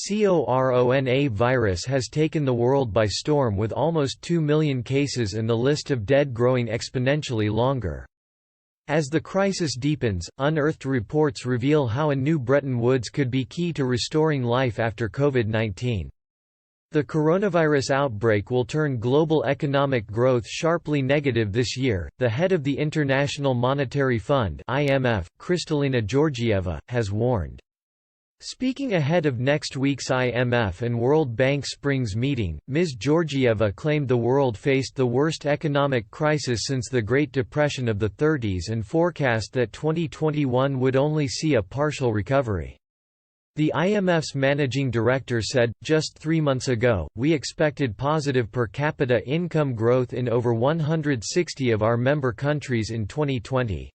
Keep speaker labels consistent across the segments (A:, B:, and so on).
A: C.o.r.o.n.avirus has taken the world by storm with almost 2 million cases and the list of dead growing exponentially longer. As the crisis deepens, unearthed reports reveal how a new Bretton Woods could be key to restoring life after COVID-19. The coronavirus outbreak will turn global economic growth sharply negative this year, the head of the International Monetary Fund (IMF), Kristalina Georgieva, has warned. Speaking ahead of next week's IMF and World Bank Springs meeting, Ms. Georgieva claimed the world faced the worst economic crisis since the Great Depression of the 30s and forecast that 2021 would only see a partial recovery. The IMF's managing director said, "Just 3 months ago, we expected positive per capita income growth in over 160 of our member countries in 2020.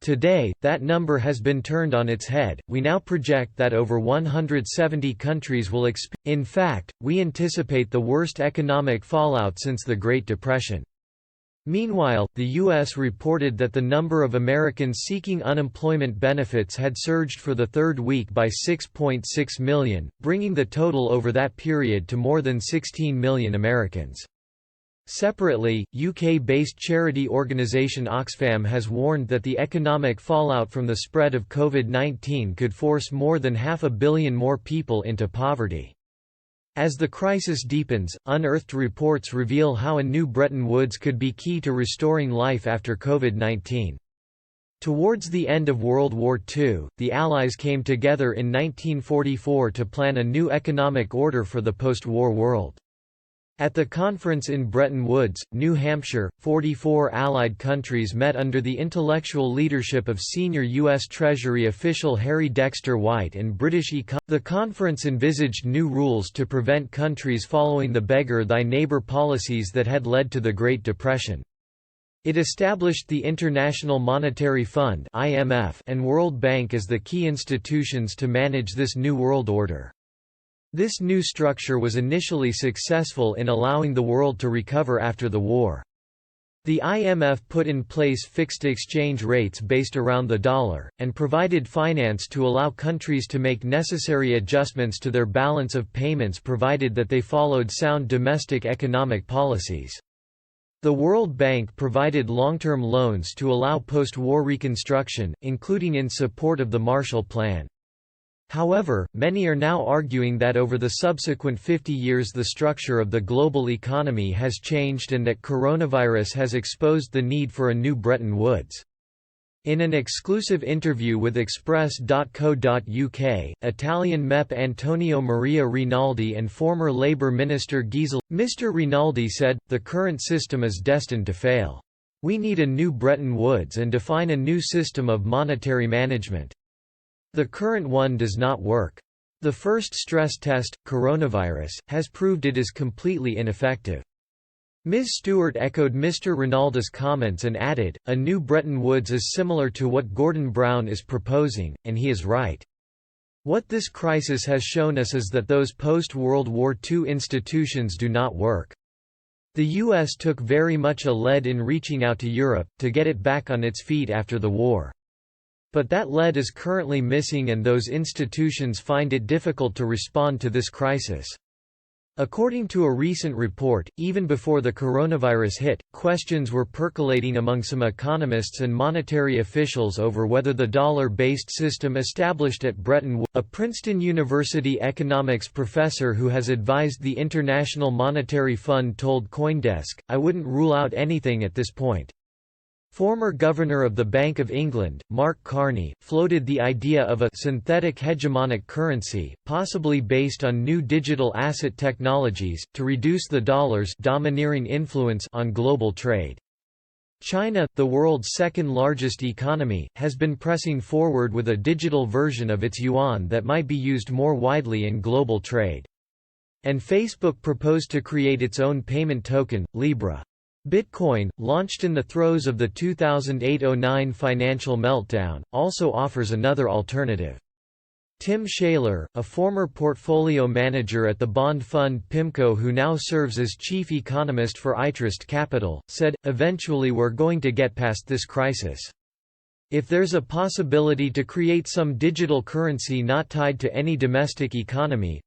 A: Today, that number has been turned on its head. We now project that over 170 countries will experience. In fact, we anticipate the worst economic fallout since the Great Depression." Meanwhile, the U.S. reported that the number of Americans seeking unemployment benefits had surged for the third week by 6.6 million, bringing the total over that period to more than 16 million Americans. Separately, UK-based charity organisation Oxfam has warned that the economic fallout from the spread of COVID-19 could force more than 500 million more people into poverty. As the crisis deepens, unearthed reports reveal how a new Bretton Woods could be key to restoring life after COVID-19. Towards the end of World War II, the Allies came together in 1944 to plan a new economic order for the post-war world. At the conference in Bretton Woods, New Hampshire, 44 Allied countries met under the intellectual leadership of senior U.S. Treasury official Harry Dexter White and British The conference envisaged new rules to prevent countries following the beggar thy neighbor policies that had led to the Great Depression. It established the International Monetary Fund (IMF) and World Bank as the key institutions to manage this new world order. This new structure was initially successful in allowing the world to recover after the war. The IMF put in place fixed exchange rates based around the dollar, and provided finance to allow countries to make necessary adjustments to their balance of payments provided that they followed sound domestic economic policies. The World Bank provided long-term loans to allow post-war reconstruction, including in support of the Marshall Plan. However, many are now arguing that over the subsequent 50 years the structure of the global economy has changed and that coronavirus has exposed the need for a new Bretton Woods. In an exclusive interview with Express.co.uk, Italian MEP Antonio Maria Rinaldi and former Labour Minister Gisela, Mr. Rinaldi said, "The current system is destined to fail. We need a new Bretton Woods and define a new system of monetary management. The current one does not work. The first stress test, coronavirus, has proved it is completely ineffective." Ms. Stewart echoed Mr. Rinaldi's comments and added, "A new Bretton Woods is similar to what Gordon Brown is proposing, and he is right. What this crisis has shown us is that those post-World War II institutions do not work. The US took very much a lead in reaching out to Europe, to get it back on its feet after the war. But that lead is currently missing and those institutions find it difficult to respond to this crisis." According to a recent report, even before the coronavirus hit, questions were percolating among some economists and monetary officials over whether the dollar-based system established at Bretton Woods. A Princeton University economics professor who has advised the International Monetary Fund told CoinDesk, "I wouldn't rule out anything at this point." Former Governor of the Bank of England, Mark Carney, floated the idea of a synthetic hegemonic currency, possibly based on new digital asset technologies, to reduce the dollar's domineering influence on global trade. China, the world's second-largest economy, has been pressing forward with a digital version of its yuan that might be used more widely in global trade. And Facebook proposed to create its own payment token, Libra. Bitcoin, launched in the throes of the 2008–09 financial meltdown, also offers another alternative. Tim Shaler, a former portfolio manager at the bond fund PIMCO who now serves as chief economist for iTrust Capital, said, "Eventually we're going to get past this crisis. If there's a possibility to create some digital currency not tied to any domestic economy,